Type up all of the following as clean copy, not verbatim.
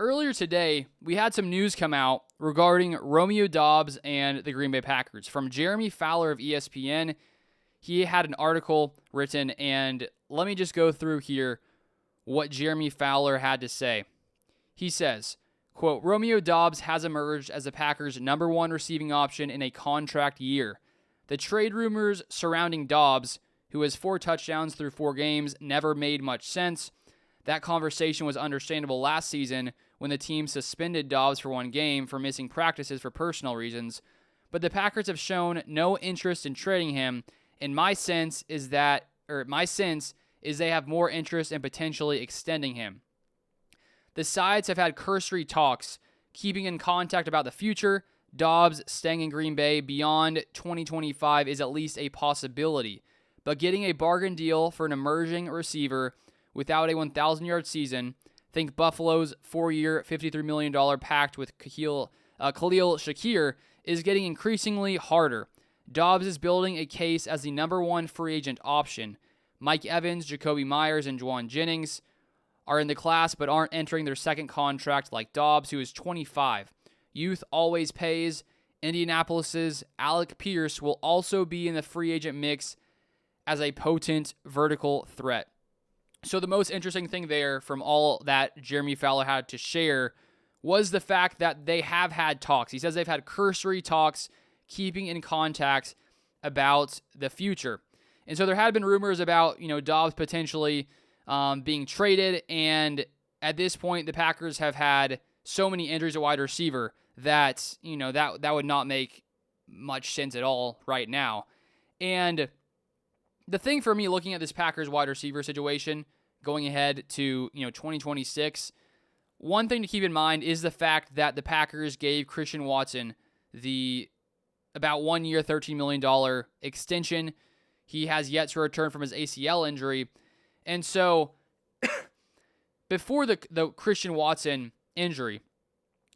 earlier today, we had some news come out regarding Romeo Doubs and the Green Bay Packers. From Jeremy Fowler of ESPN, he had an article written, and let me just go through here what Jeremy Fowler had to say. He says, quote, Romeo Doubs has emerged as the Packers' number one receiving option in a contract year. The trade rumors surrounding Doubs, who has 4 touchdowns through 4 games, never made much sense. That conversation was understandable last season when the team suspended Doubs for 1 game for missing practices for personal reasons, but the Packers have shown no interest in trading him, and my sense is they have more interest in potentially extending him. The sides have had cursory talks, keeping in contact about the future. Doubs staying in Green Bay beyond 2025 is at least a possibility, but getting a bargain deal for an emerging receiver without a 1,000-yard season, think Buffalo's 4-year, $53 million pact with Khalil Shakir, is getting increasingly harder. Doubs is building a case as the number one free agent option. Mike Evans, Jacoby Myers, and Juwan Jennings are in the class but aren't entering their second contract like Doubs, who is 25. Youth always pays. Indianapolis's Alec Pierce will also be in the free agent mix as a potent vertical threat. So the most interesting thing there from all that Jeremy Fowler had to share was the fact that they have had talks. He says they've had cursory talks, keeping in contact about the future. And so there had been rumors about, Doubs potentially being traded, and at this point, the Packers have had so many injuries at wide receiver that, that would not make much sense at all right now. And the thing for me looking at this Packers wide receiver situation going ahead to, 2026, one thing to keep in mind is the fact that the Packers gave Christian Watson the about 1 year, $13 million extension. He has yet to return from his ACL injury. And so before the Christian Watson injury,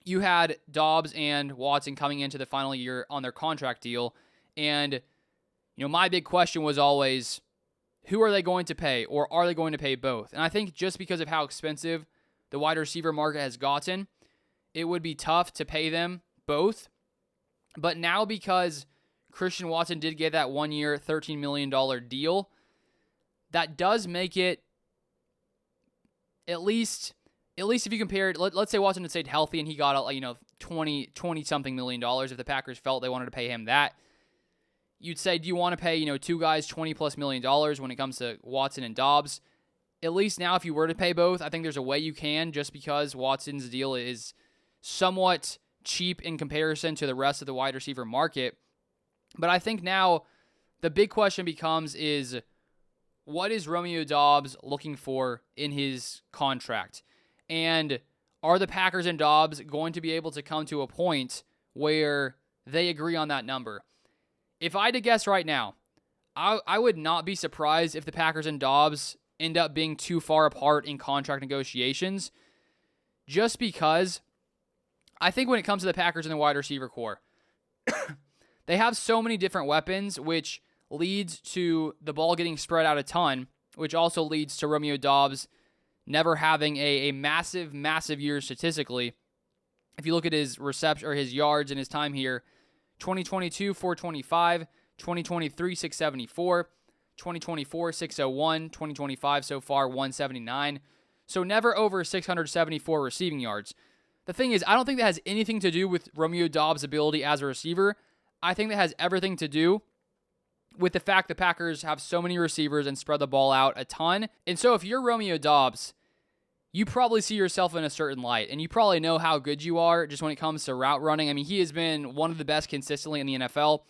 you had Doubs and Watson coming into the final year on their contract deal. And, my big question was always, who are they going to pay, or are they going to pay both? And I think just because of how expensive the wide receiver market has gotten, it would be tough to pay them both. But now, because Christian Watson did get that 1 year, $13 million deal, that does make it, at least if you compare it, let's say Watson had stayed healthy and he got, 20-something million dollars. If the Packers felt they wanted to pay him that, you'd say, do you want to pay, 2 guys $20+ million when it comes to Watson and Doubs? At least now, if you were to pay both, I think there's a way you can, just because Watson's deal is somewhat cheap in comparison to the rest of the wide receiver market. But I think now the big question becomes is, what is Romeo Doubs looking for in his contract? And are the Packers and Doubs going to be able to come to a point where they agree on that number? If I had to guess right now, I would not be surprised if the Packers and Doubs end up being too far apart in contract negotiations, just because I think when it comes to the Packers and the wide receiver core, they have so many different weapons, which leads to the ball getting spread out a ton, which also leads to Romeo Doubs never having a massive year statistically. If you look at his reception or his yards and his time here, 2022, 425, 2023, 674, 2024, 601, 2025 so far, 179. So never over 674 receiving yards. The thing is, I don't think that has anything to do with Romeo Doubs' ability as a receiver. I think that has everything to do with the fact the Packers have so many receivers and spread the ball out a ton. And so if you're Romeo Doubs, you probably see yourself in a certain light, and you probably know how good you are just when it comes to route running. I mean, he has been one of the best consistently in the NFL.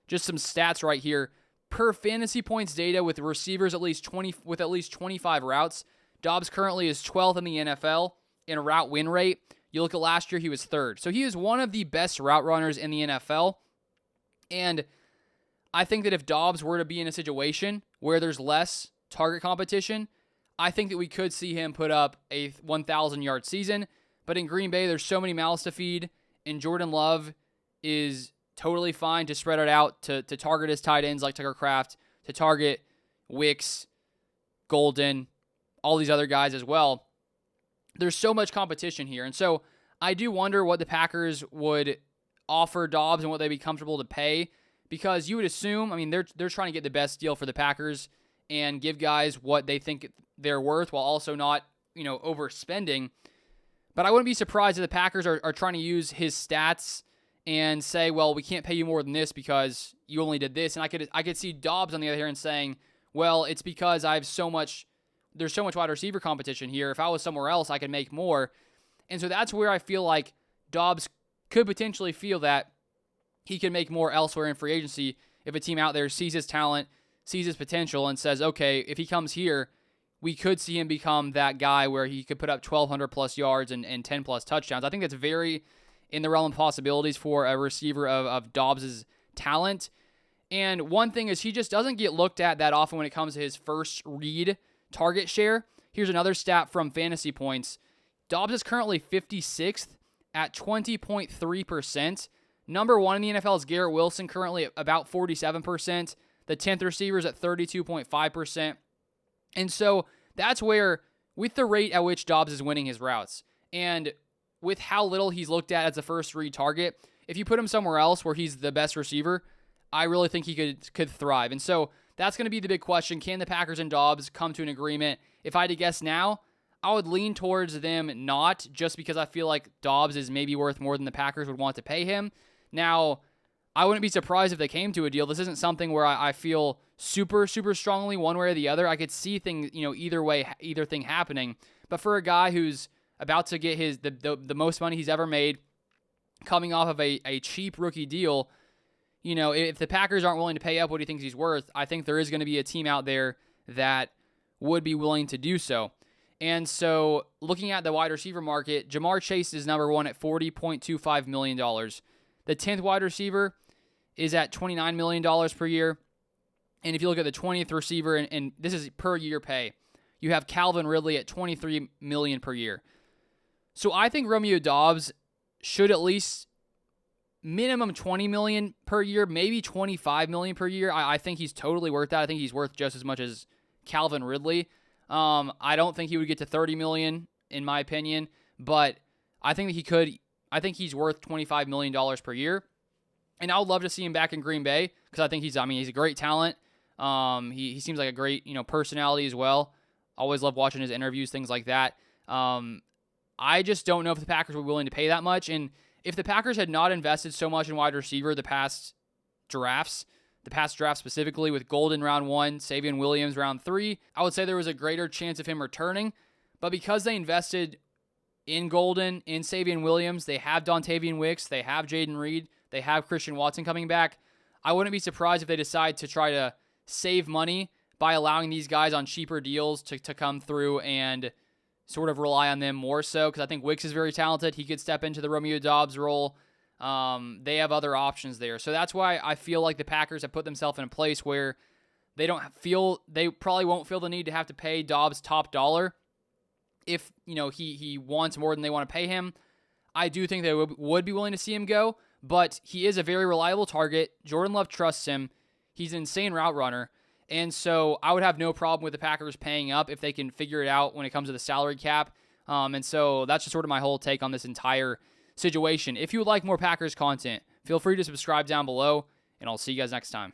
Just some stats right here. Per fantasy points data with receivers at least 25 routes, Doubs currently is 12th in the NFL in route win rate. You look at last year, he was 3rd. So he is one of the best route runners in the NFL. And I think that if Doubs were to be in a situation where there's less target competition, I think that we could see him put up a 1,000-yard season. But in Green Bay, there's so many mouths to feed, and Jordan Love is totally fine to spread it out, to target his tight ends like Tucker Kraft, to target Wicks, Golden, all these other guys as well. there's so much competition here. And so I do wonder what the Packers would offer Doubs and what they'd be comfortable to pay, because you would assume, I mean, they're trying to get the best deal for the Packers and give guys what they think they're worth while also not, overspending. But I wouldn't be surprised if the Packers are trying to use his stats and say, well, we can't pay you more than this because you only did this. And I could see Doubs on the other hand saying, well, it's because there's so much wide receiver competition here. If I was somewhere else, I could make more. And so that's where I feel like Doubs could potentially feel that he can make more elsewhere in free agency if a team out there sees his talent, sees his potential, and says, okay, if he comes here, we could see him become that guy where he could put up 1,200 plus yards and 10 plus touchdowns. I think that's very in the realm of possibilities for a receiver of Doubs' talent. And one thing is he just doesn't get looked at that often when it comes to his first read target share. Here's another stat from Fantasy Points. Doubs is currently 56th at 20.3%. Number one in the NFL is Garrett Wilson, currently at about 47%. The 10th receiver is at 32.5%. And so that's where, with the rate at which Doubs is winning his routes, and with how little he's looked at as a first read target, if you put him somewhere else where he's the best receiver, I really think he could thrive. And so that's going to be the big question. Can the Packers and Doubs come to an agreement? If I had to guess now, I would lean towards them not, just because I feel like Doubs is maybe worth more than the Packers would want to pay him. Now, I wouldn't be surprised if they came to a deal. This isn't something where I feel super, super strongly one way or the other. I could see things, either way, either thing happening. But for a guy who's about to get the most money he's ever made, coming off of a cheap rookie deal, if the Packers aren't willing to pay up what he thinks he's worth, I think there is going to be a team out there that would be willing to do so. And so looking at the wide receiver market, Jamar Chase is number one at $40.25 million. The 10th wide receiver is at $29 million per year. And if you look at the 20th receiver, and this is per year pay, you have Calvin Ridley at $23 million per year. So I think Romeo Doubs should at least minimum $20 million per year, maybe $25 million per year. I think he's totally worth that. I think he's worth just as much as Calvin Ridley. I don't think he would get to $30 million, in my opinion, but I think that he could. I think he's worth $25 million per year. And I would love to see him back in Green Bay because I think he's a great talent. He seems like a great, personality as well. Always love watching his interviews, things like that. I just don't know if the Packers were willing to pay that much. And if the Packers had not invested so much in wide receiver the past draft specifically, with Golden round 1, Savion Williams round 3, I would say there was a greater chance of him returning. But because they invested in Golden, in Savion Williams, they have Dontavian Wicks, they have Jaden Reed, they have Christian Watson coming back, I wouldn't be surprised if they decide to try to save money by allowing these guys on cheaper deals to come through and sort of rely on them more so, because I think Wicks is very talented. He could step into the Romeo Doubs role. They have other options there. So that's why I feel like the Packers have put themselves in a place where they probably won't feel the need to have to pay Doubs top dollar if, he wants more than they want to pay him. I do think they would be willing to see him go, but he is a very reliable target. Jordan Love trusts him. He's an insane route runner. And so I would have no problem with the Packers paying up if they can figure it out when it comes to the salary cap. And so that's just sort of my whole take on this entire situation. If you would like more Packers content, feel free to subscribe down below, and I'll see you guys next time.